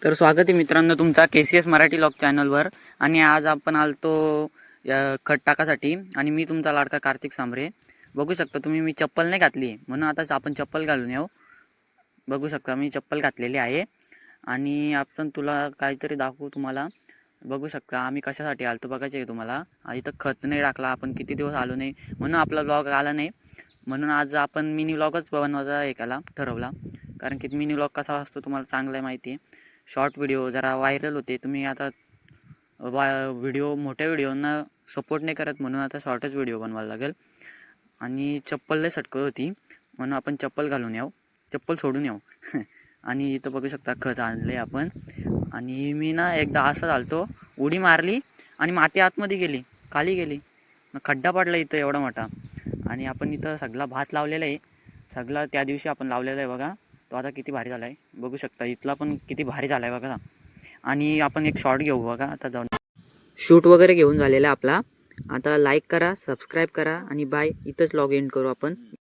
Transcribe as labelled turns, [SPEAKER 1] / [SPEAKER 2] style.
[SPEAKER 1] तर स्वागत आहे मित्रांनो तुमचा KCS मराठी लॉग चॅनलवर. आणि आज आपण आलतो खत टाकासाठी आणि मी तुमचा लाडका कार्तिक सांबरे. बघू शकता तुम्ही मी चप्पल नाही घातली म्हणून आता आपण चप्पल घालून येऊ. बघू शकता मी चप्पल घातलेली आहे आणि आपण तुला काहीतरी दाखवू तुम्हाला. बघू शकता आम्ही कशासाठी आलतो बघायचे आहे तुम्हाला. इथं खत नाही टाकला आपण, किती दिवस आलो नाही म्हणून आपला ब्लॉग आला नाही. म्हणून आज आपण मिनी व्लॉगच बनवायचा एकाला ठरवला, कारण की मिनी व्लॉग कसा असतो तुम्हाला चांगलं आहे माहिती आहे. शॉर्ट व्हिडिओ जरा व्हायरल होते. तुम्ही आता व्हिडिओ मोठ्या व्हिडिओंना सपोर्ट नाही करत म्हणून आता शॉर्टच व्हिडिओ बनवायला लागेल. आणि चप्पल लय सटकत होती म्हणून आपण चप्पल घालून येऊ, चप्पल सोडून येऊ. आणि इथं बघू शकता खत आणले आपण. आणि मी ना एकदा असं झालतो, उडी मारली आणि माती आतमध्ये गेली, खाली गेली, खड्डा पडला इथं एवढा मोठा. आणि आपण इथं सगळा भात लावलेला आहे, सगळा त्या दिवशी आपण लावलेला आहे बघा. तो आता किती भारी झाला आहे बघू शकता, इथला पण किती भारी झाला आहे बघा. आणि आपण एक शॉट घेऊ बघा आता जाऊन. शूट वगैरे घेऊन झालेला आपला. आता लाईक करा, सबस्क्राईब करा आणि बाय. इथंच लॉग इन करू आपण.